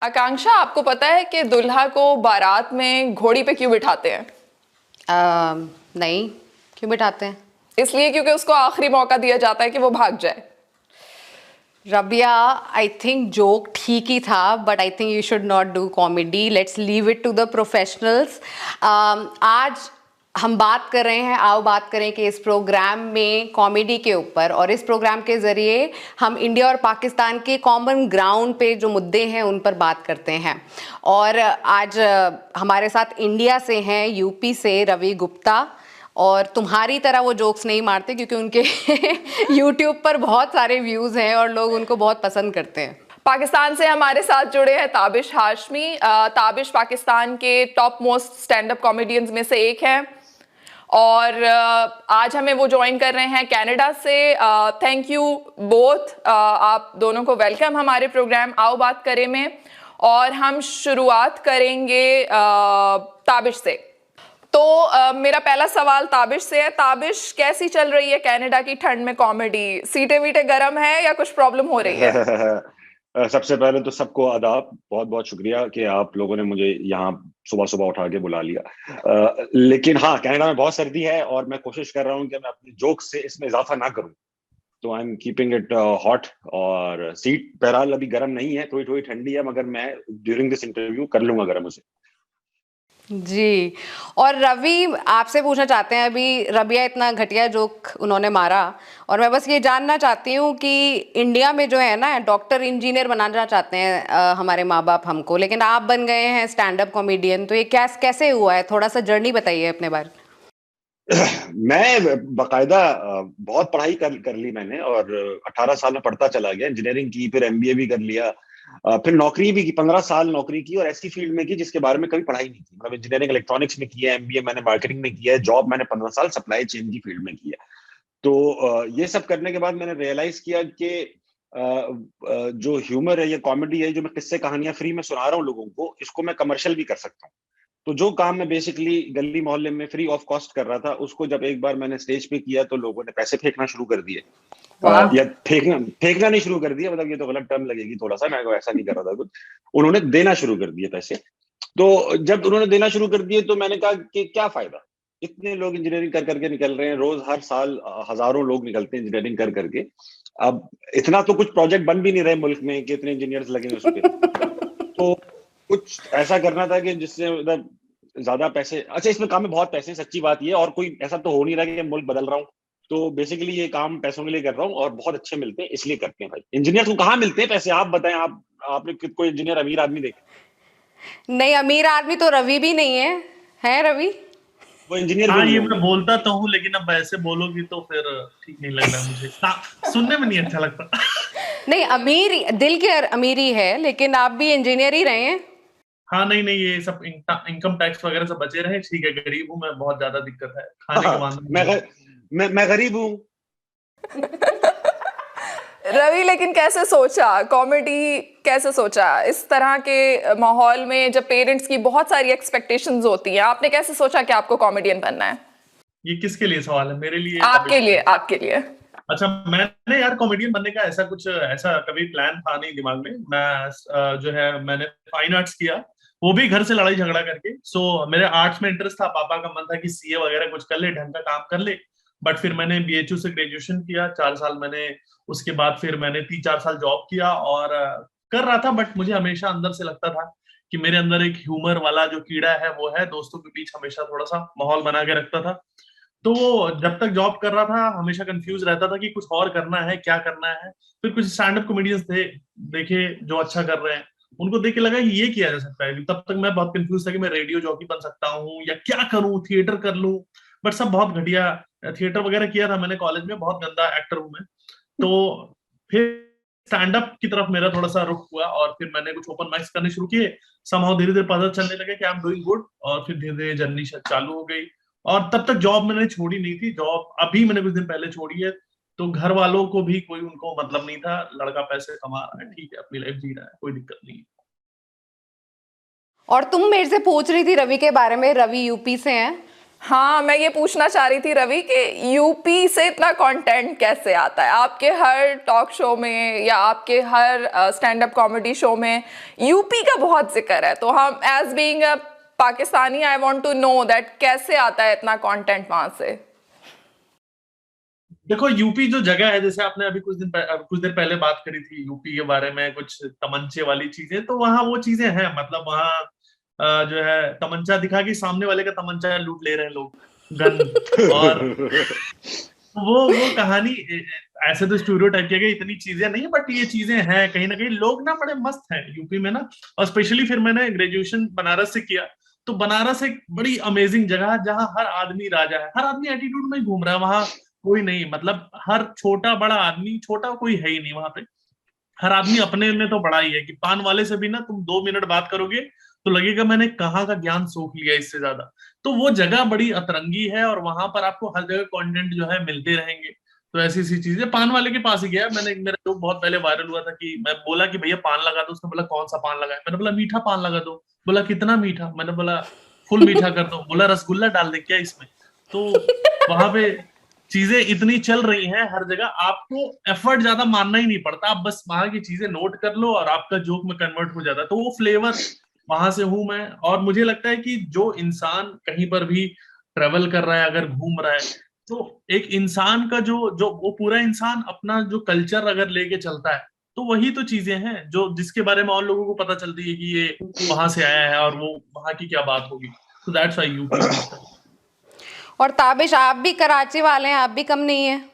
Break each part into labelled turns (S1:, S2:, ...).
S1: आकांक्षा, आपको पता है कि दुल्हा को बारात में घोड़ी पे क्यों बिठाते हैं?
S2: नहीं, क्यों बिठाते हैं?
S1: इसलिए क्योंकि उसको आखिरी मौका दिया जाता है कि वो भाग जाए।
S2: रबिया, आई थिंक जोक ठीक ही था, but I think you should not do comedy. Let's leave it to the professionals. आज हम बात कर रहे हैं, आओ बात करें कि इस प्रोग्राम में कॉमेडी के ऊपर, और इस प्रोग्राम के ज़रिए हम इंडिया और पाकिस्तान के कॉमन ग्राउंड पे जो मुद्दे हैं उन पर बात करते हैं. और आज हमारे साथ इंडिया से हैं, यूपी से रवि गुप्ता. और तुम्हारी तरह वो जोक्स नहीं मारते क्योंकि उनके यूट्यूब पर बहुत सारे व्यूज़ हैं और लोग उनको बहुत पसंद करते हैं.
S1: पाकिस्तान से हमारे साथ जुड़े हैं ताबिश हाशमी। ताबिश पाकिस्तान के top most stand up comedians में से एक हैं और आज हमें वो ज्वाइन कर रहे हैं कनाडा से। थैंक यू बोथ, आप दोनों को वेलकम हमारे प्रोग्राम आओ बात करें में। और हम शुरुआत करेंगे ताबिश से। तो मेरा पहला सवाल ताबिश से है। ताबिश, कैसी चल रही है कनाडा की ठंड में कॉमेडी? सीटें वीटें गर्म है या कुछ प्रॉब्लम हो रही है?
S3: सबसे पहले तो सबको आदाब, बहुत बहुत शुक्रिया कि आप लोगों ने मुझे यहाँ सुबह सुबह उठा के बुला लिया। लेकिन हाँ, कनाडा में बहुत सर्दी है और मैं कोशिश कर रहा हूँ कि मैं अपने जोक से इसमें इजाफा ना करूँ, तो I am keeping it hot. और सीट बहरहाल अभी गर्म नहीं है, थोड़ी थोड़ी ठंडी है, मगर मैं ड्यूरिंग दिस इंटरव्यू कर लूंगा गर्म उसे।
S2: जी. और रवि, आपसे पूछना चाहते हैं, अभी रबिया इतना घटिया जोक उन्होंने मारा, और मैं बस ये जानना चाहती हूँ कि इंडिया में जो है ना, डॉक्टर इंजीनियर बनाना चाहते हैं हमारे माँ बाप हमको, लेकिन आप बन गए हैं स्टैंड अप कॉमेडियन. तो ये कैसे हुआ है? थोड़ा सा जर्नी बताइए अपने बारे में.
S3: मैं बकायदा बहुत पढ़ाई कर ली मैंने, और 18 साल में पढ़ता चला गया, इंजीनियरिंग की, फिर एमबीए भी कर लिया, फिर नौकरी भी की, 15 साल नौकरी की, और ऐसी फील्ड में की जिसके बारे में कभी पढ़ाई नहीं की. मतलब इंजीनियरिंग इलेक्ट्रॉनिक्स में की है, एमबीए मैंने मार्केटिंग में किया है, जॉब मैंने 15 साल सप्लाई चेन की फील्ड में की है. तो ये सब करने के बाद मैंने रियलाइज किया कि जो ह्यूमर है, ये कॉमेडी है, जो मैं किस्से कहानियां फ्री में सुना रहा हूँ लोगों को, इसको मैं कमर्शियल भी कर सकता हूँ. तो जो काम मैं बेसिकली गली मोहल्ले में फ्री ऑफ कॉस्ट कर रहा था, उसको जब एक बार मैंने स्टेज पे किया तो लोगों ने पैसे फेंकना शुरू कर दिए.
S2: वाह.
S3: या फेंकना नहीं शुरू कर दिया, मतलब ये तो गलत टर्म लगेगी थोड़ा सा, मैं ऐसा नहीं कर रहा था कुछ. उन्होंने देना शुरू कर दिए पैसे. तो जब उन्होंने देना शुरू कर दिए तो मैंने कहा कि क्या फायदा, इतने लोग इंजीनियरिंग कर करके निकल रहे हैं, रोज हर साल हजारों लोग निकलते हैं इंजीनियरिंग कर करके. अब इतना तो कुछ प्रोजेक्ट बन भी नहीं रहे मुल्क में कि इतने इंजीनियर्स लगे उस पे. तो कुछ ऐसा करना था कि जिससे मतलब ज्यादा पैसे, अच्छा इसमें काम में बहुत पैसे, सच्ची बात ये, और कोई ऐसा तो हो नहीं रहा कि मुल्क बदल रहा हूँ. तो बेसिकली ये काम पैसों के लिए कर रहा हूँ, और बहुत अच्छे मिलते हैं इसलिए करते हैं. भाई, इंजीनियर को कहाँ मिलते हैं पैसे, आप बताएं. आपने कोई इंजीनियर अमीर आदमी देखे?
S2: नहीं, अमीर आदमी तो रवि भी नहीं है रवि?
S3: वो इंजीनियर भी
S4: हाँ,
S3: नहीं
S4: ये
S3: होंगे.
S4: मैं बोलता तो हूँ, लेकिन अब ऐसे बोलोगी तो फिर ठीक नहीं लग रहा मुझे. सुनने में नहीं अच्छा लगता.
S2: नहीं, अमीर दिल की अमीरी है, लेकिन आप भी इंजीनियर ही रहे हैं.
S4: हाँ, नहीं नहीं, ये सब इनकम टैक्स वगैरह सब बचे रहे. ठीक है, गरीब हूँ मैं, बहुत ज्यादा दिक्कत है, खाने का मामला
S3: मैं
S4: नहीं है.
S3: मैं गरीब हूँ.
S1: रवि, लेकिन कैसे सोचा कॉमेडी? कैसे सोचा इस तरह के माहौल में जब पेरेंट्स की बहुत सारी एक्सपेक्टेशंस होती हैं? आपने कैसे सोचा कि आपको कॉमेडियन बनना है?
S4: ये किसके लिए सवाल है, मेरे लिए?
S1: आपके लिए, आपके लिए.
S4: अच्छा, मैंने यार कॉमेडियन बनने का ऐसा कभी प्लान था नहीं दिमाग में. मैं जो है, मैंने फाइन आर्ट्स किया, वो भी घर से लड़ाई झगड़ा करके. मेरे आर्ट्स में इंटरेस्ट था, पापा का मन था कि सीए वगैरह कुछ कर ले, ढंग का काम कर ले. बट फिर मैंने बीएचयू से ग्रेजुएशन किया 4 साल मैंने. उसके बाद फिर मैंने 3-4 साल जॉब किया और कर रहा था. बट मुझे हमेशा अंदर से लगता था कि मेरे अंदर एक ह्यूमर वाला जो कीड़ा है वो है, दोस्तों के बीच हमेशा थोड़ा सा माहौल बना के रखता था. तो वो जब तक जॉब कर रहा था हमेशा कंफ्यूज रहता था कि कुछ और करना है, क्या करना है. फिर कुछ स्टैंड अप कॉमेडियंस थे, देखे जो अच्छा कर रहे हैं, उनको देख के लगा कि ये किया जा सकता है. तब तक मैं बहुत कंफ्यूज था कि मैं रेडियो जॉकी बन सकता हूँ या क्या करूँ, थिएटर कर लूँ. बट सब बहुत घटिया. थिएटर वगैरह किया था मैंने कॉलेज में, बहुत गंदा एक्टर हूँ मैं. तो फिर स्टैंड अप की तरफ मेरा थोड़ा सा रुख हुआ और फिर मैंने कुछ ओपन माइक्स करने शुरू किए. समहाउ धीरे धीरे पता चलने लगे कि आई एम डूइंग गुड, और फिर धीरे धीरे जर्नी चालू हो गई. और तब तक जॉब मैंने छोड़ी नहीं थी. जॉब अभी मैंने कुछ दिन पहले छोड़ी है. तो घर वालों को भी कोई उनको मतलब नहीं था, लड़का पैसे कमा रहा है, ठीक है, अपनी लाइफ जी रहा है, कोई दिक्कत नहीं.
S2: और तुम मेरे से पूछ रही थी रवि के बारे में. रवि यूपी से हैं.
S1: हाँ, मैं ये पूछना चाह रही थी रवि कि यूपी से इतना कंटेंट कैसे आता है? आपके हर टॉक शो में या आपके हर स्टैंड अप कॉमेडी शो में यूपी का बहुत जिक्र है, तो हम as being a Pakistani I want to know that कैसे आता है इतना कंटेंट वहां से?
S4: देखो, यूपी जो जगह है, जैसे आपने अभी कुछ देर पहले बात करी थी यूपी के बारे में, कुछ तमंचे वाली चीजें, तो वहाँ वो चीजें हैं। मतलब वहाँ जो है तमंचा दिखा के सामने वाले का तमंचा लूट ले रहे हैं लोग, गन। और वो कहानी ऐसे तो स्टूडियोटाइप किया गया, इतनी चीजें नहीं, बट ये चीजें हैं कहीं ना कहीं। लोग ना बड़े मस्त हैं यूपी में ना। और स्पेशली फिर मैंने ग्रेजुएशन बनारस से किया, तो बनारस एक बड़ी अमेजिंग जगह है जहाँ हर आदमी राजा है, हर आदमी एटीट्यूड में ही घूम रहा है वहां। कोई नहीं, मतलब हर छोटा बड़ा आदमी, छोटा कोई है ही नहीं वहां पे। हर आदमी अपने में तो बड़ा ही है कि पान वाले से भी ना तुम 2 मिनट बात करोगे तो लगेगा मैंने कहाँ का ज्ञान सोख लिया इससे ज्यादा। तो वो जगह बड़ी अतरंगी है, और वहां पर आपको हर जगह कंटेंट जो है मिलते रहेंगे। तो ऐसी ऐसी चीजें, पान वाले के पास ही गया मैंने, मेरा जो बहुत पहले वायरल हुआ था कि मैं बोला कि भैया पान लगा दो, उसने बोला कौन सा पान लगाए, मैंने बोला मीठा पान लगा दो। बोला कितना मीठा, मैंने बोला फुल मीठा कर दो। बोला रसगुल्ला डाल दे क्या इसमें। तो वहां पे चीजें इतनी चल रही हैं हर जगह, आपको एफर्ट ज्यादा मानना ही नहीं पड़ता, आप बस वहां की चीजें नोट कर लो और आपका जोक में कन्वर्ट हो जाता है। तो वो फ्लेवर वहां से हूं मैं। और मुझे लगता है कि जो इंसान कहीं पर भी ट्रेवल कर रहा है, अगर घूम रहा है, तो एक इंसान का जो जो वो पूरा इंसान अपना जो कल्चर अगर लेके चलता है, तो वही तो चीजें हैं जो जिसके बारे में और लोगों को पता चलती है कि ये वहां से आया है और वो वहां की क्या बात होगी। तो दैट्स व्हाई यूपी मस्त है।
S2: और ताबिश, आप भी कराची वाले हैं, आप भी कम नहीं है।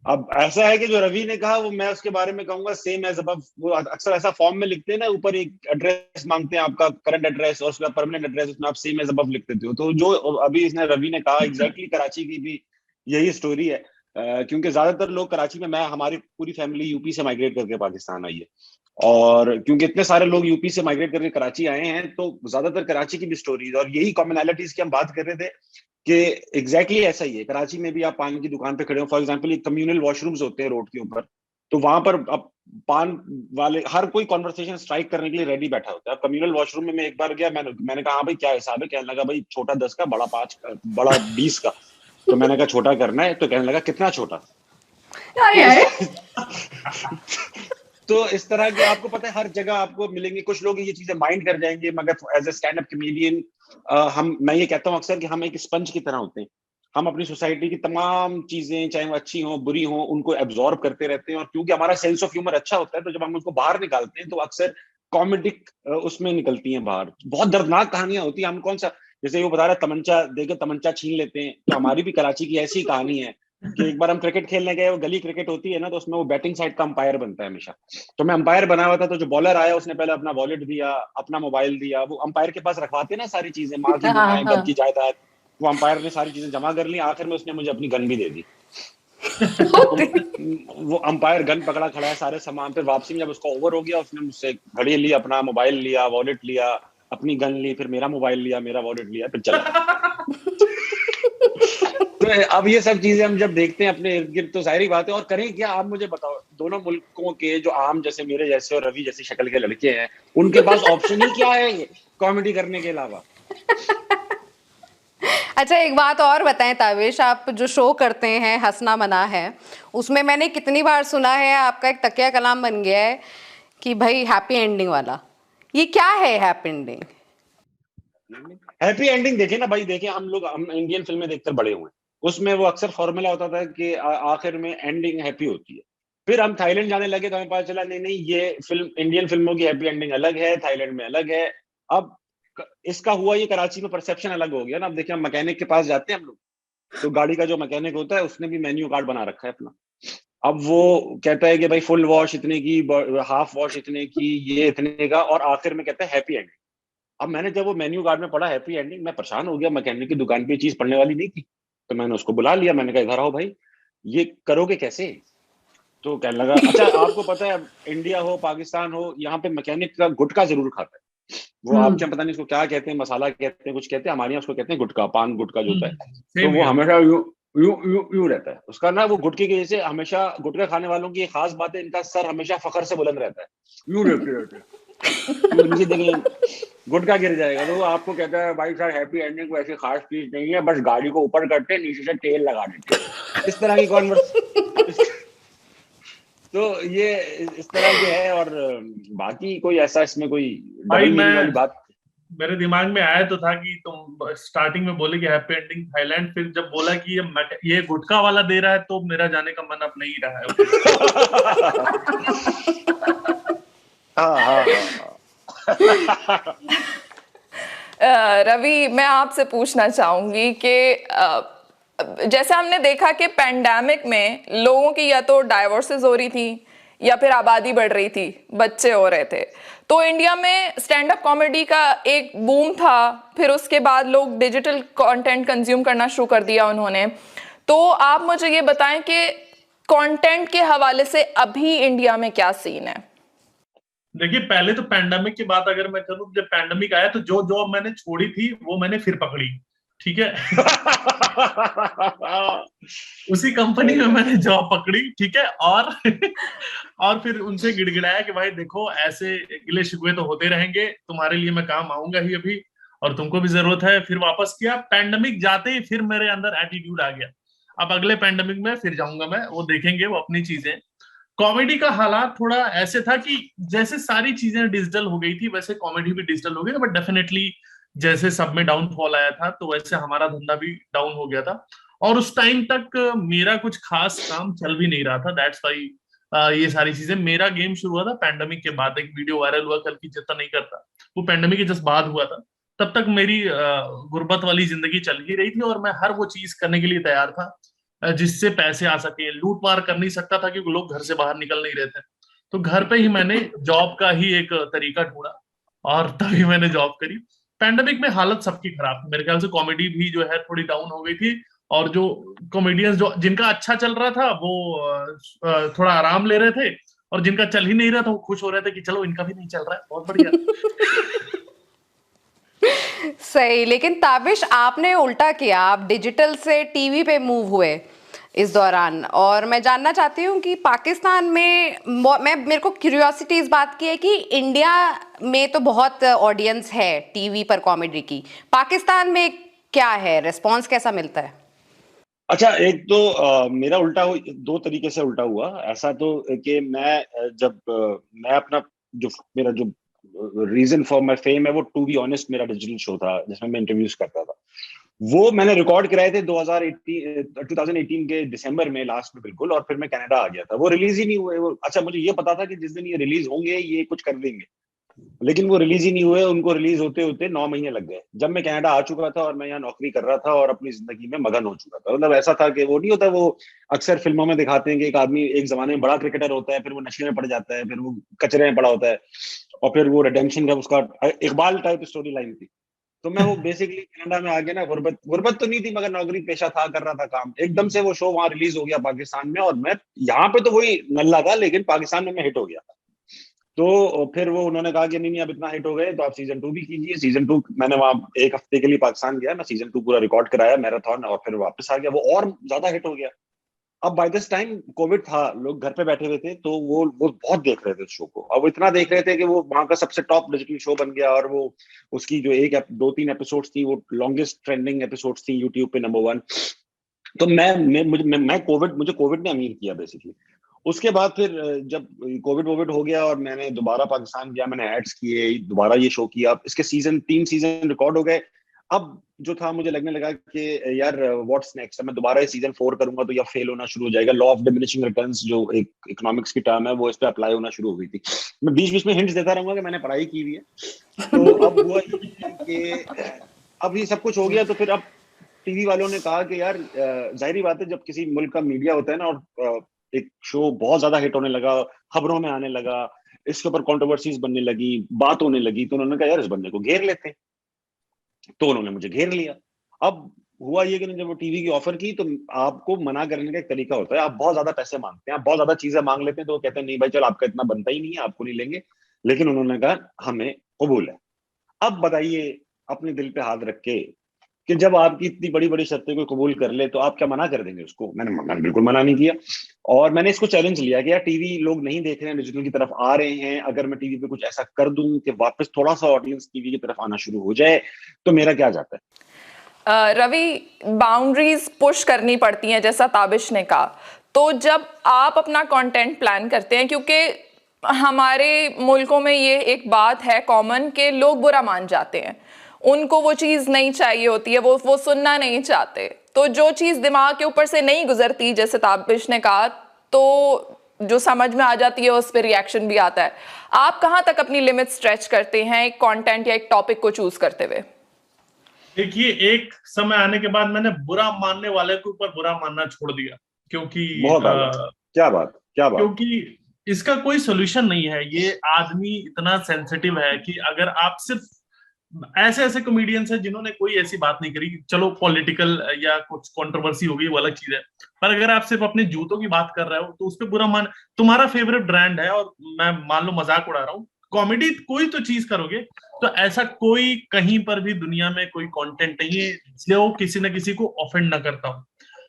S3: अब ऐसा है कि जो रवि ने कहा वो मैं उसके बारे में कहूंगा सेम एज अबव। वो अक्सर ऐसा फॉर्म में लिखते हैं ना, ऊपर एक एड्रेस मांगते हैं आपका करंट एड्रेस और उसका परमानेंट एड्रेस, उसमें आप सेम एज अबव लिख देते हो। तो जो अभी इसने रवि ने कहा एग्जैक्टली कराची की भी यही स्टोरी है। क्योंकि ज्यादातर लोग कराची में, मैं हमारी पूरी फैमिली यूपी से माइग्रेट करके पाकिस्तान आई है, और क्योंकि इतने सारे लोग यूपी से माइग्रेट करके कराची आए हैं तो ज्यादातर कराची की भी स्टोरीज और यही कॉमनैलिटीज की हम बात कर रहे थे कि एग्जैक्टली ऐसा ही है। कराची में भी आप पान की दुकान पे खड़े हो, फॉर एग्जांपल ये कम्युनल वॉशरूम्स होते हैं रोड के ऊपर, तो वहां पर अब पान वाले हर कोई कॉन्वर्सेशन स्ट्राइक करने के लिए रेडी बैठा होता है। अब कम्युनल वॉशरूम में मैं एक बार गया, मैंने कहा हाँ भाई क्या हिसाब है, कहने लगा भाई छोटा 10 का, बड़ा 5 का, बड़ा 20 का। तो मैंने कहा छोटा करना है, तो कहने लगा कितना छोटा। तो इस तरह के आपको पता है हर जगह आपको मिलेंगे। कुछ लोग ये चीजें माइंड कर जाएंगे, मगर as a stand up comedian मैं ये कहता हूँ अक्सर कि हम एक स्पंज की तरह होते हैं। हम अपनी सोसाइटी की तमाम चीजें, चाहे वो अच्छी हो बुरी हो, उनको एब्जॉर्ब करते रहते हैं। और क्योंकि हमारा सेंस ऑफ ह्यूमर अच्छा होता है, तो जब हम उसको बाहर निकालते हैं तो अक्सर कॉमेडिक उसमें निकलती हैं बाहर। बहुत दर्दनाक कहानियां होती हैं। हम कौन सा, जैसे वो बता रहा तमंचा देके तमंचा छीन लेते हैं, तो हमारी भी कराची की ऐसी कहानी है कि एक बार हम क्रिकेट खेलने गए, वो गली क्रिकेट होती है ना, तो उसमें वो बैटिंग साइड का अंपायर बनता है हमेशा। तो मैं अंपायर बना हुआ था, तो जो बॉलर आया उसने पहले अपना वॉलेट दिया, अपना मोबाइल दिया। वो अंपायर के पास रखवाते ना सारी चीजें, माँ की
S2: हाँ,
S3: दुआएं, घर की
S2: हाँ।
S3: जायदाद। वो अंपायर ने सारी चीजें जमा कर ली, आखिर में उसने मुझे अपनी गन भी दे दी। वो अंपायर गन पकड़ा खड़ा है, सारे सामान। फिर वापसी में जब उसका ओवर हो गया, उसने मुझसे घड़ी ली, अपना मोबाइल लिया, वॉलेट लिया, अपनी गन ली, फिर मेरा मोबाइल लिया, मेरा वॉलेट लिया, फिर चला। तो अब ये सब चीजें हम जब देखते हैं अपने इर्द गिर्द, तो जाहिर बात है। और करें क्या, आप मुझे बताओ, दोनों मुल्कों के जो आम जैसे मेरे जैसे और रवि जैसी शक्ल के लड़के हैं, उनके पास ऑप्शन ही क्या है कॉमेडी करने के अलावा?
S2: अच्छा, एक बात और बताएं ताबिश, आप जो शो करते हैं हंसना मना है, उसमें मैंने कितनी बार सुना है आपका एक तकिया कलाम बन गया है कि भाई हैप्पी एंडिंग वाला। ये क्या है हैप्पी एंडिंग?
S3: हैप्पी एंडिंग देखे ना भाई, देखे हम इंडियन फिल्में देखकर बड़े हुए हैं, उसमें वो अक्सर फॉर्मूला होता था कि आखिर में एंडिंग हैप्पी होती है। फिर हम थाईलैंड जाने लगे तो हमें पता चला नहीं नहीं, ये फिल्म, इंडियन फिल्मों की हैप्पी एंडिंग अलग है, थाईलैंड में अलग है। अब इसका हुआ ये कराची में परसेप्शन अलग हो गया ना। अब देखिए, हम मैकेनिक के पास जाते हैं हम लोग, तो गाड़ी का जो मैकेनिक होता है उसने भी मेन्यू कार्ड बना रखा है अपना। अब वो कहता है कि भाई फुल वॉश इतने की, हाफ वॉश इतने की, ये इतने का, और आखिर में कहता है हैप्पी एंडिंग। अब मैंने जब वो मेन्यू कार्ड में पढ़ा हैप्पी एंडिंग, मैं परेशान हो गया। मैकेनिक की दुकान पे ये चीज पढ़ने वाली नहीं थी, तो मैंने उसको बुला लिया। मैंने कहा इधर आओ भाई, ये करोगे कैसे? तो कहने लगा अच्छा आपको पता है इंडिया हो पाकिस्तान हो, यहाँ पे मैकेनिक का गुटखा जरूर खाता है। वो आपके यहाँ पता नहीं उसको क्या कहते हैं, मसाला कहते हैं, कुछ कहते हैं, हमारे यहाँ उसको कहते हैं गुटखा, पान गुटखा जो होता है। तो
S4: सेम
S3: वो
S4: हियर।
S3: हमेशा यूं यूं यूं यूं रहता है उसका ना। वो गुटखे की जैसे, हमेशा गुटखा खाने वालों की एक खास बात है, इनका सर हमेशा फखर से बुलंद रहता है, यूं रहते रहते। तो नीचे देखें, गुटखा गिर जाएगा। तो वो आपको कहता है भाई सर हैप्पी एंडिंग को ऐसी खास चीज नहीं है, बस गाड़ी को ऊपर करते हैं, नीचे से तेल लगा देते हैं, इस तरह की कॉन्वर्स। तो ये इस तरह के है। और बाकी कोई ऐसा इसमें कोई
S4: भाई
S3: डबल मीनिंग वाली बात
S4: मेरे दिमाग में आया तो था कि तुम स्टार्टिंग में बोले कि हैप्पी एंडिंग थाईलैंड, फिर जब बोला कि ये गुटखा वाला दे रहा है तो मेरा जाने का मन अब नहीं रहा है।
S3: हाँ हाँ हाँ।
S1: रवि, मैं आपसे पूछना चाहूंगी कि जैसे हमने देखा कि पैंडेमिक में लोगों की या तो डाइवोर्सेस हो रही थी या फिर आबादी बढ़ रही थी, बच्चे हो रहे थे, तो इंडिया में स्टैंड अप कॉमेडी का एक बूम था। फिर उसके बाद लोग डिजिटल कंटेंट कंज्यूम करना शुरू कर दिया उन्होंने। तो आप मुझे ये बताएं कि कंटेंट के हवाले से अभी इंडिया में क्या सीन है?
S4: देखिए, पहले तो पैंडेमिक की बात अगर मैं करूं, जब पैंडेमिक आया तो जो जॉब मैंने छोड़ी थी वो मैंने फिर पकड़ी, ठीक है। उसी कंपनी में मैंने जॉब पकड़ी, ठीक है। और फिर उनसे गिड़गिड़ाया कि भाई देखो, ऐसे गिले शिकवे तो होते रहेंगे, तुम्हारे लिए मैं काम आऊंगा ही अभी, और तुमको भी जरूरत है। फिर वापस किया। पैंडेमिक जाते ही फिर मेरे अंदर एटीट्यूड आ गया, अब अगले पैंडेमिक में फिर जाऊंगा मैं, वो देखेंगे, वो अपनी चीजें। कॉमेडी का हालात थोड़ा ऐसे था कि जैसे सारी चीजें डिजिटल हो गई थी वैसे कॉमेडी भी डिजिटल हो गई, बट डेफिनेटली जैसे सब में डाउनफॉल आया था तो वैसे हमारा धंधा भी डाउन हो गया था। और उस टाइम तक मेरा कुछ खास काम चल भी नहीं रहा था, दैट्स वाई ये सारी चीजें। मेरा गेम शुरू हुआ था पैंडेमिक के बाद। एक वीडियो वायरल हुआ, कल की चिंता नहीं करता, वो पैंडेमिक के जस्ट बाद हुआ था। तब तक मेरी गुर्बत वाली जिंदगी चल ही रही थी और मैं हर वो चीज करने के लिए तैयार था जिससे पैसे आ सके। लूट मार कर नहीं सकता था क्योंकि लोग घर से बाहर निकल नहीं रहे थे, तो घर पे ही मैंने जॉब का ही एक तरीका ढूंढा और तभी मैंने जॉब करी। पैंडेमिक में हालत सबकी खराब थी, मेरे ख्याल से कॉमेडी भी जो है थोड़ी डाउन हो गई थी। और जो कॉमेडियंस जो जिनका अच्छा चल रहा था वो थोड़ा आराम ले रहे थे, और जिनका चल ही नहीं रहा था वो खुश हो रहे थे कि चलो इनका भी नहीं चल रहा है, बहुत बढ़िया।
S2: सही। लेकिन ताबिश, आपने उल्टा किया, आप डिजिटल से टीवी पे मूव हुए इस दौरान। और मैं जानना चाहती हूँ कि पाकिस्तान में मेरे को क्यूरियोसिटी इस बात की है कि इंडिया में तो बहुत ऑडियंस है टीवी पर कॉमेडी की, पाकिस्तान में क्या है, रिस्पॉन्स कैसा मिलता है?
S3: अच्छा, एक तो मेरा उल्टा दो तरीके से उल्टा हुआ। ऐसा तो कि मैं अपना जो मेरा जो रीजन फॉर माय फेम है वो टू बी ऑनेस्ट मेरा डिजिटल शो था जिसमें मैं इंटरव्यूज करता था। वो मैंने रिकॉर्ड कराए थे 2018 के दिसंबर में लास्ट में बिल्कुल, और फिर मैं कनाडा आ गया था। वो रिलीज ही नहीं हुए। वो अच्छा, मुझे ये पता था कि जिस दिन ये रिलीज होंगे ये कुछ कर देंगे, लेकिन वो रिलीज ही नहीं हुए। उनको रिलीज होते होते 9 महीने लग गए जब मैं कनाडा आ चुका था और मैं यहाँ नौकरी कर रहा था और अपनी जिंदगी में मगन हो चुका था। मतलब ऐसा था कि वो नहीं होता, वो अक्सर फिल्मों में दिखाते हैं कि एक आदमी एक जमाने में बड़ा क्रिकेटर होता है, फिर वो नशे में पड़ जाता है, फिर वो कचरे में पड़ा होता है, और फिर वो रिडेम्पशन का उसका इकबाल टाइप स्टोरी लाइन थी। तो मैं वो बेसिकली कनाडा में आके ना, गुर्बत तो नहीं थी मगर नौकरी पेशा था, कर रहा था काम। एकदम से वो शो वहां रिलीज हो गया पाकिस्तान में, और मैं यहाँ पे तो वही नल्ला था, लेकिन पाकिस्तान में मैं हिट हो गया था। तो फिर वो उन्होंने कहा कि नहीं अब इतना हिट हो गए तो आप सीजन 2 भी कीजिए। सीजन 2 मैंने वहां एक हफ्ते के लिए पाकिस्तान गया, मैं सीजन 2 पूरा रिकॉर्ड कराया मैराथन, और फिर वापस आ गया। वो और ज्यादा हिट हो गया। अब बाय दिस टाइम कोविड था, लोग घर पे बैठे हुए थे, तो वो बहुत देख रहे थे उस शो को। अब वो इतना देख रहे थे कि वो वहां का सबसे टॉप डिजिटल शो बन गया। और वो उसकी जो 2-3 एपिसोड्स थी वो लॉन्गेस्ट ट्रेंडिंग एपिसोड्स थी यूट्यूब पे, नंबर 1। तो मुझे कोविड ने अमीर किया बेसिकली। उसके बाद फिर जब कोविड हो गया और मैंने दोबारा पाकिस्तान गया, मैंने एड्स किए, दोबारा ये शो किया। इसके 3 सीजन रिकॉर्ड हो गए। अब जो था, मुझे लगने लगा कि यार व्हाट्स नेक्स्ट, मैं दोबारा सीजन 4 करूंगा तो या फेल होना शुरू हो जाएगा। लॉ ऑफ डिमिनिशिंग रिटर्न्स जो एक इकोनॉमिक्स की टर्म है वो इस पे अप्लाई होना शुरू हो गई थी। मैं बीच बीच में हिंट्स देता रहूंगा कि मैंने पढ़ाई की हुई है। तो अब हुआ कि अब ये सब कुछ हो गया, तो फिर अब टीवी वालों ने कहा कि यार जाहिर बात है, जब किसी मुल्क का मीडिया होता है ना और एक शो बहुत ज्यादा हिट होने लगा, खबरों में आने लगा, इसके ऊपर कंट्रोवर्सीज बनने लगी, बात होने लगी, तो उन्होंने कहा यार इस बंदे को घेर लेते हैं। तो उन्होंने मुझे घेर लिया। अब हुआ ये कि जब वो टीवी की ऑफर की, तो आपको मना करने का एक तरीका होता है। आप बहुत ज्यादा पैसे मांगते हैं, आप बहुत ज्यादा चीजें मांग लेते हैं, तो वो कहते हैं नहीं भाई चल आपका इतना बनता ही नहीं है, आपको नहीं लेंगे। लेकिन उन्होंने कहा हमें कबूल है। अब बताइए, अपने दिल पे हाथ रख के कि जब आपकी इतनी बड़ी बड़ी शर्तें कोई कबूल कर ले तो आप क्या मना कर देंगे उसको? मैंने बिल्कुल मना नहीं किया, और मैंने इसको चैलेंज लिया कि यार टीवी लोग नहीं देख रहे हैं, डिजिटल की तरफ आ रहे हैं, अगर मैं टीवी पे कुछ ऐसा कर दूं कि वापस थोड़ा सा ऑडियंस टीवी की तरफ आना शुरू हो जाए तो मेरा क्या जाता है?
S1: रवि, बाउंड्रीज पुश करनी पड़ती हैं जैसा ताबिश ने कहा, तो जब आप अपना कंटेंट प्लान करते हैं, क्योंकि हमारे मुल्कों में ये एक बात है कॉमन कि लोग बुरा मान जाते हैं, उनको वो चीज़ नहीं चाहिए होती है, वो सुनना नहीं चाहते, तो जो चीज़ दिमाग के ऊपर से नहीं गुजरती जैसे ताबिश ने कहा, तो जो समझ में आ जाती है उस पर रिएक्शन भी आता है। आप कहाँ तक अपनी लिमिट स्ट्रेच करते हैं एक कंटेंट या एक टॉपिक को चूज करते हुए?
S4: देखिए, एक समय आने के बाद मैंने बुरा मानने वाले के ऊपर बुरा मानना छोड़ दिया, क्योंकि
S3: क्या बात
S4: क्योंकि इसका कोई सोल्यूशन नहीं है। ये आदमी इतना सेंसिटिव है कि अगर आप सिर्फ ऐसे ऐसे कॉमेडियंस हैं जिन्होंने कोई ऐसी बात नहीं करी, चलो पॉलिटिकल या कुछ कंट्रोवर्सी हो गई वो अलग चीज है, पर अगर आप सिर्फ अपने जूतों की बात कर रहे हो तो उस पर बुरा मान, तुम्हारा फेवरेट ब्रांड है और मैं मान लो मजाक उड़ा रहा हूँ, कॉमेडी कोई तो चीज करोगे, तो ऐसा कोई कहीं पर भी दुनिया में कोई कंटेंट नहीं है जो किसी न किसी को ऑफेंड ना करता हो।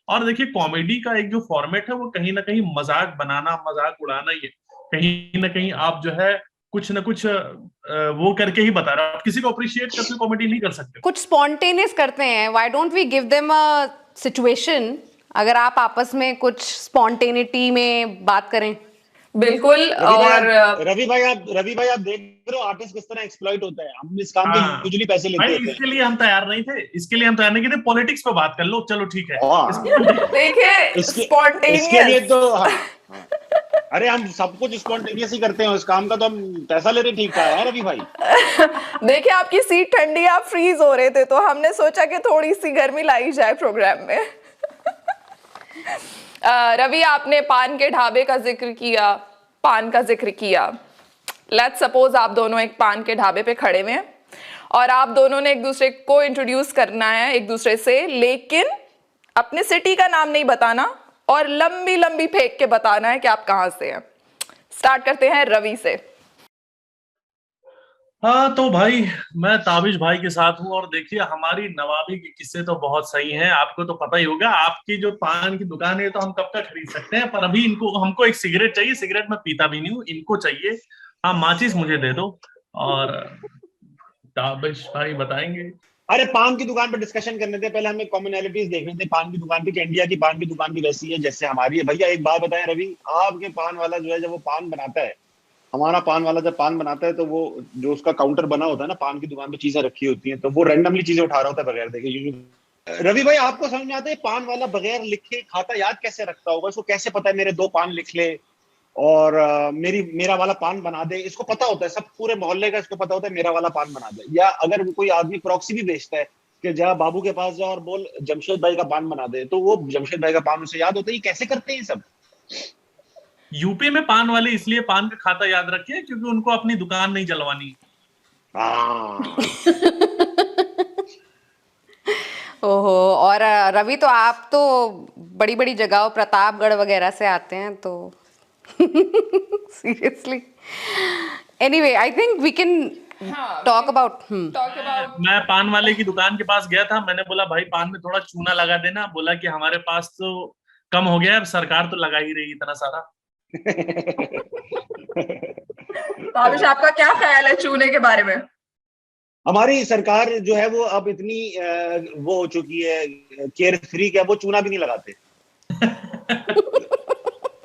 S4: और देखिए, कॉमेडी का एक जो फॉर्मेट है वो कहीं ना कहीं मजाक बनाना, मजाक उड़ाना ही है। कहीं ना कहीं आप जो है कुछ ना कुछ वो करके ही बता रहा, आप किसी को अप्रिशिएट करके कॉमेडी नहीं कर सकते।
S2: कुछ स्पॉन्टेनियस करते हैं, why don't we give them a situation? अगर आप आपस में कुछ स्पॉन्टेनिटी में बात करें।
S1: बिल्कुल। और
S3: रवि भाई आप देख रहे हो आर्टिस्ट किस तरह एक्सप्लॉइट होता है, हम इस काम पे यूजुअली पैसे लेते हैं।
S4: इसके लिए हम तैयार नहीं थे, पॉलिटिक्स पे बात कर लो, चलो ठीक है।
S1: देखिए,
S3: इसके लिए तो अरे हम सब कुछ स्पॉन्टेनियस ही करते हैं, उस काम का तो हम पैसा ले रहे, ठीक है रवि भाई।
S1: देखिए, आपकी सीट ठंडी, आप फ्रीज हो रहे थे, तो हमने सोचा कि थोड़ी सी गर्मी लाई जाए प्रोग्राम में। रवि, आपने पान के ढाबे का जिक्र किया, पान का जिक्र किया। लेट्स सपोज आप दोनों एक पान के ढाबे पे खड़े हुए हैं और आप दोनों ने एक दूसरे को इंट्रोड्यूस करना है एक दूसरे से, लेकिन अपने सिटी का नाम नहीं बताना और लंबी लंबी फेंक के बताना है कि आप कहां से हैं। स्टार्ट करते हैं रवि से।
S4: हाँ तो भाई, मैं ताबिश भाई के साथ हूँ, और देखिए हमारी नवाबी के किस्से तो बहुत सही हैं, आपको तो पता ही होगा। आपकी जो पान की दुकान है तो हम कब तक खरीद सकते हैं, पर अभी हमको एक सिगरेट चाहिए। सिगरेट मैं पीता भी नहीं हूँ, इनको चाहिए। हाँ, माचिस मुझे दे दो। और ताबिश भाई बताएंगे।
S3: अरे पान की दुकान पर डिस्कशन करने थे, पहले हमें कॉमनैलिटीज देखने थे पान की दुकान पे, कि इंडिया की पान की दुकान भी वैसी है जैसे हमारी है। भैया एक बात बताएं रवि, आपके पान वाला जो है जब वो पान बनाता है, हमारा पान वाला जब पान बनाता है तो वो जो उसका काउंटर बना होता है ना, पान की दुकान पे चीजें रखी होती हैं, तो वो रैंडमली चीजें उठा रहा होता है बगैर देखे। रवि भाई आपको समझ में आता है पान वाला बगैर लिखे खाता याद कैसे रखता होगा? इसको कैसे पता है मेरे 2 पान लिख ले और मेरा वाला पान बना दे? इसको पता होता है, सब पूरे मोहल्ले का इसको पता होता है मेरा वाला पान बना दे। या अगर कोई आदमी प्रॉक्सी भी बेचता है कि जा बाबू के पास जा और बोल जमशेद भाई का पान बना दे, तो वो जमशेद भाई का पान उसे याद होता है। ये कैसे करते हैं सब?
S4: यूपी में पान वाले इसलिए पान का खाता याद रखे क्योंकि उनको अपनी दुकान नहीं जलवानी।
S2: ओहो। और रवि, तो आप तो बड़ी बड़ी जगहों, प्रतापगढ़ वगैरह से आते हैं, तो seriously anyway I think we can talk about.
S4: मैं पान वाले की दुकान के पास गया था, मैंने बोला भाई पान में थोड़ा चूना लगा देना। बोला कि हमारे पास तो कम हो गया, अब सरकार तो लगा ही रही इतना सारा।
S1: ताबिश, आपका क्या ख्याल है चूने के बारे में?
S3: हमारी सरकार जो है वो अब इतनी वो हो चुकी है केयर फ्री, क्या वो चूना भी नहीं लगाते।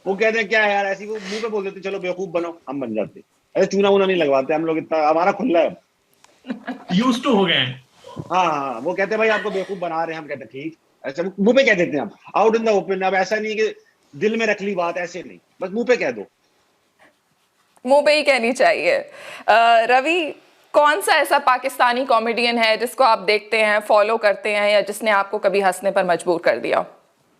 S3: वो कहते हैं क्या यार, ऐसी वो मुंह पे बोल देते चलो बेवकूफ बनो, हम बन जाते। ऐसे चूना वूना नहीं लगवाते हम लोग, इतना हमारा खुला है,
S4: यूज्ड टू हो गए हैं।
S3: हाँ, वो कहते हैं भाई आपको बेवकूफ बना रहे हैं, हम कहते हैं ठीक। ऐसा मुंह पे कह देते हैं, हम आउट इन द ओपन। अब ऐसा नहीं कि दिल में रख ली बात, ऐसे नहीं, बस मुंह पे कह दो।
S1: मुंह पे ही कहनी चाहिए। रवि, कौन सा ऐसा पाकिस्तानी कॉमेडियन है जिसको आप देखते हैं, फॉलो करते हैं, या जिसने आपको कभी हंसने पर मजबूर कर दिया?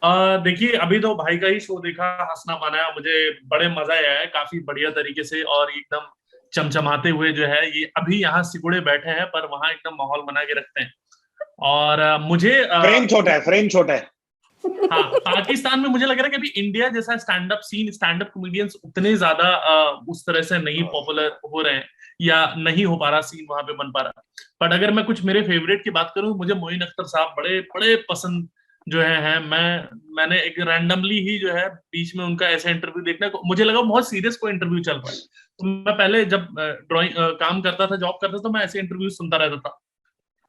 S4: देखिए, अभी तो भाई का ही शो देखा, हंसना बनाया, मुझे बड़े मजा आया है, काफी बढ़िया तरीके से, और एकदम चमचमाते हुए जो है। ये अभी यहाँ सिकुड़े बैठे हैं पर वहां एकदम माहौल बना के रखते हैं। और मुझे
S3: फ्रेम छोटा है, फ्रेम छोटा है।
S4: हाँ, पाकिस्तान में मुझे लग रहा है कि अभी इंडिया जैसा stand up scene, stand up comedians उतने ज्यादा उस तरह से नहीं पॉपुलर हो रहे हैं, या नहीं हो पा रहा सीन वहां पे बन पा रहा। बट अगर मैं कुछ मेरे फेवरेट की बात करूं, मुझे मोइन अख्तर साहब बड़े बड़े पसंद जो है मैंने एक रैंडमली ही जो है बीच में उनका ऐसा इंटरव्यू देखने को मुझे लगा, बहुत सीरियस कोई इंटरव्यू चल रहा है। तो मैं पहले जब ड्राइंग काम करता था, जॉब करता था, तो मैं ऐसे इंटरव्यू सुनता रहता था।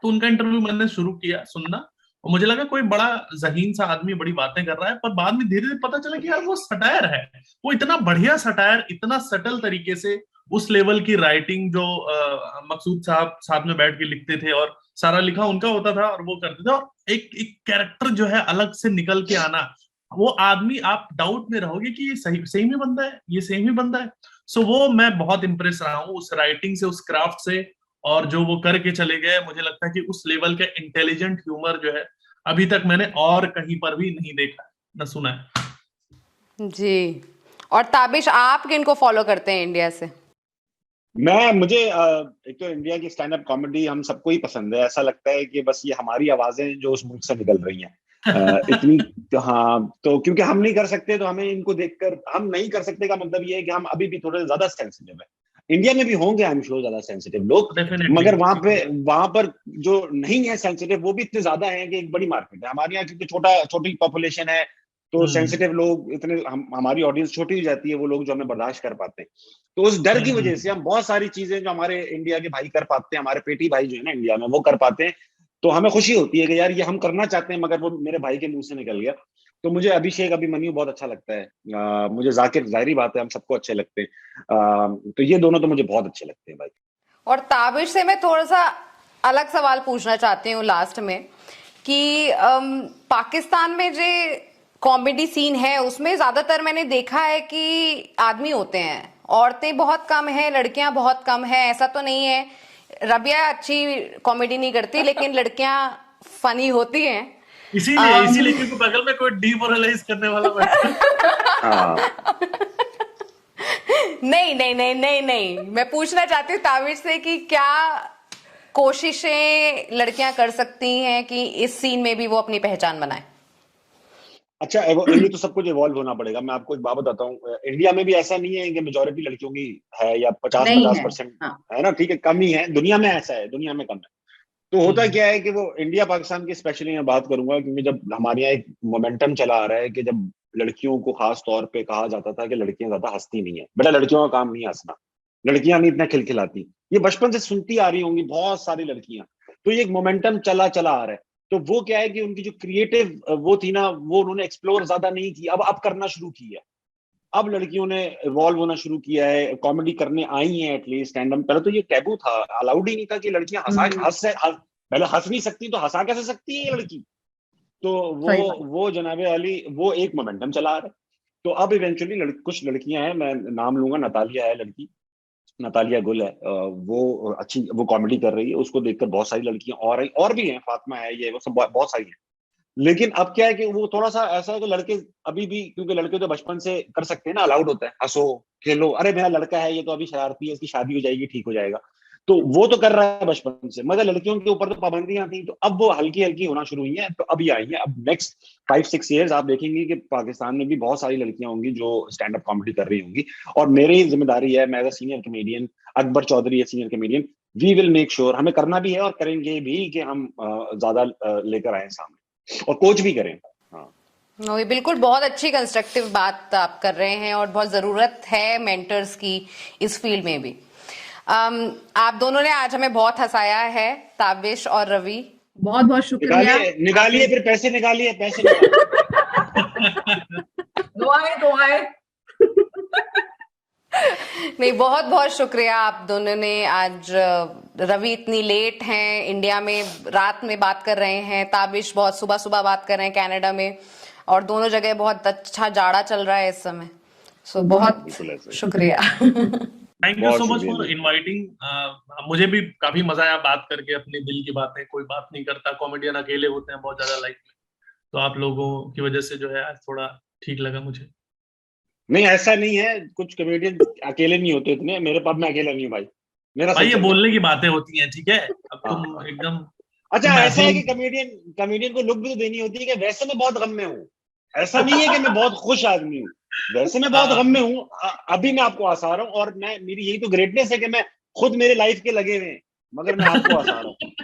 S4: तो उनका इंटरव्यू मैंने शुरू किया सुनना, और मुझे लगा कोई बड़ा जहीन सा आदमी बड़ी बातें कर रहा है, पर बाद में धीरे धीरे पता चला कि यार वो सटायर है। वो इतना बढ़िया सटायर, इतना सटल तरीके से उस लेवल की राइटिंग जो मकसूद साहब साथ में बैठ के लिखते थे, और सारा लिखा उनका होता था और वो करते थे, और एक एक कैरेक्टर जो है अलग से निकल के आना, वो आदमी आप डाउट में रहोगे कि ये सही सही में बंदा है, ये सही में बंदा है। सो वो मैं बहुत इंप्रेस रहा हूँ उस राइटिंग से, उस क्राफ्ट से, और जो वो करके चले गए। मुझे लगता है कि उस लेवल का इंटेलिजेंट ह्यूमर जो है अभी तक मैंने और कहीं पर भी नहीं देखा न सुना है।
S2: जी। और ताबिश, आप किनको फॉलो करते हैं इंडिया से?
S3: मुझे एक तो इंडिया की स्टैंड अप कॉमेडी हम सबको ही पसंद है। ऐसा लगता है कि बस ये हमारी आवाजें जो उस मुल्क से निकल रही हैं इतनी। हाँ, तो क्योंकि हम नहीं कर सकते, तो हमें इनको देखकर, हम नहीं कर सकते का मतलब ये है कि हम अभी भी थोड़े ज्यादा सेंसिटिव है। इंडिया में भी होंगे आई एम श्योर ज्यादा सेंसिटिव लोग, मगर वहां पर जो नहीं है सेंसिटिव वो भी इतने ज्यादा हैं कि एक बड़ी मार्केट है हमारे यहाँ, क्योंकि छोटी पॉपुलेशन है, तो सेंसिटिव लोग इतने, हमारी ऑडियंस छोटी हो जाती है, वो लोग जो हमें बर्दाश्त कर पाते हैं। तो उस डर की वजह से हम बहुत सारी चीजें जो हमारे इंडिया के भाई कर पाते हैं, हमारे पेटी भाई जो है ना इंडिया में, वो कर पाते हैं, तो हमें खुशी होती है कि यार ये हम करना चाहते हैं, मगर वो मेरे भाई के मुंह से निकल गया। तो मुझे अभिषेक अभिमन्यु बहुत अच्छा लगता है। मुझे जाकिर, जाहिर बात है हम सबको अच्छे लगते हैं। तो ये दोनों तो मुझे बहुत अच्छे लगते हैं भाई।
S2: और ताबिश से मैं थोड़ा सा अलग सवाल पूछना चाहती हूँ लास्ट में, कि पाकिस्तान में जो कॉमेडी सीन है उसमें ज्यादातर मैंने देखा है कि आदमी होते हैं, औरतें बहुत कम है, लड़कियां बहुत कम है। ऐसा तो नहीं है, रबिया अच्छी कॉमेडी नहीं करती, लेकिन लड़कियां फनी होती हैं।
S4: इसीलिए क्योंकि बगल में कोई डीमोरलाइज करने वाला बैठा।
S2: नहीं नहीं नहीं नहीं नहीं, मैं पूछना चाहती हूँ ताबिश से कि क्या कोशिशें लड़कियां कर सकती हैं कि इस सीन में भी वो अपनी पहचान बनाए?
S3: अच्छा, ये तो सब कुछ इवॉल्व होना पड़ेगा। मैं आपको एक बात बताता हूँ, इंडिया में भी ऐसा नहीं है कि मेजोरिटी लड़कियों की है या 50% है ना, ठीक है, कम ही है। दुनिया में ऐसा है, दुनिया में कम है। तो होता क्या है कि वो इंडिया पाकिस्तान की स्पेशली मैं बात करूंगा, क्योंकि जब हमारे यहाँ एक मोमेंटम चला आ रहा है कि जब लड़कियों को खास तौर पे कहा जाता था कि लड़कियां ज्यादा हंसती नहीं है, बेटा लड़कियों का काम नहीं हंसना, लड़कियां नहीं इतना खिलखिलाती, ये बचपन से सुनती आ रही होंगी बहुत सारी लड़कियां। तो ये एक मोमेंटम चला आ रहा है। तो वो क्या है कि उनकी जो क्रिएटिव वो थी ना, वो उन्होंने एक्सप्लोर ज्यादा नहीं की, अब करना शुरू किया। अब लड़कियों ने इवॉल्व होना शुरू किया है, कॉमेडी करने आई हैं एटलीस्ट स्टैंड अप। पहले तो ये टैबू था, अलाउड ही नहीं था कि लड़कियां पहले हंस नहीं सकती, तो हंसा कैसे सकती है ये लड़की। तो वो जनाबे अली, वो एक मोमेंटम चला रहा है। तो अब इवेंचुअली कुछ लड़कियां हैं, मैं नाम लूंगा, नतालिया है लड़की, नतालिया गुल है, वो अच्छी, वो कॉमेडी कर रही है, उसको देखकर बहुत सारी लड़कियां और भी हैं, फातिमा है, ये वो सब बहुत सारी हैं। लेकिन अब क्या है कि वो थोड़ा सा ऐसा है कि लड़के अभी भी, क्योंकि लड़के तो बचपन से कर सकते हैं ना, अलाउड होता है, हंसो खेलो, अरे मेरा लड़का है ये तो अभी शरारती है, इसकी शादी हो जाएगी ठीक हो जाएगा, तो वो तो कर रहा है बचपन से। मगर लड़कियों के ऊपर तो पाबंदियां थी, तो अब वो हल्की हल्की होना शुरू हुई हैं, तो अभी आई है। अब नेक्स्ट 5-6 ईयर्स आप देखेंगे कि पाकिस्तान में भी बहुत सारी लड़कियां होंगी जो स्टैंड अप कॉमेडी कर रही होंगी। और मेरी जिम्मेदारी है, मैं as a senior comedian, Akbar Chaudhary है senior comedian, we will make sure, हमें करना भी है और करेंगे भी कि हम ज्यादा लेकर आए सामने और कोच भी करें। हाँ,
S2: ये बिल्कुल बहुत अच्छी कंस्ट्रक्टिव बात आप कर रहे हैं, और बहुत जरूरत है मेंटर्स की इस फील्ड में भी। आप दोनों ने आज हमें बहुत हंसाया है, ताबिश और रवि,
S5: बहुत बहुत शुक्रिया।
S3: निकालिए फिर पैसे निकालिए, पैसे
S5: दुआएं
S2: नहीं, बहुत बहुत शुक्रिया आप दोनों ने। आज रवि इतनी लेट हैं, इंडिया में रात में बात कर रहे हैं, ताबिश बहुत सुबह सुबह बात कर रहे हैं कनाडा में, और दोनों जगह बहुत अच्छा जाड़ा चल रहा है इस समय। सो बहुत शुक्रिया।
S4: Thank you so much for inviting. मुझे भी काफी मजा आया बात करके, अपने दिल की बातें, कोई बात नहीं करता, कॉमेडियन अकेले होते हैं बहुत ज्यादा लाइफ में, तो आप लोगों की वजह से जो है आज थोड़ा ठीक लगा मुझे।
S3: नहीं ऐसा नहीं है, कुछ कॉमेडियन अकेले नहीं होते इतने, मेरे पास मैं अकेला नहीं हूँ भाई, मेरा
S4: भाई ये बोलने की बातें होती हैं, ठीक है, अब तुम एकदम
S3: अच्छा,
S4: मैं
S3: ऐसा है
S4: हूँ।
S3: कि कमेडियन को लुक भी तो देनी होती है कि वैसे मैं बहुत गम में हूँ, ऐसा नहीं है कि मैं बहुत खुश आदमी हूँ, वैसे मैं बहुत गम में हूँ। अभी मैं आपको हंसा रहा हूँ, और मैं, मेरी यही तो ग्रेटनेस है कि मैं खुद मेरे लाइफ के लगे हुए हैं, मगर मैं आपको हंसा रहा हूँ।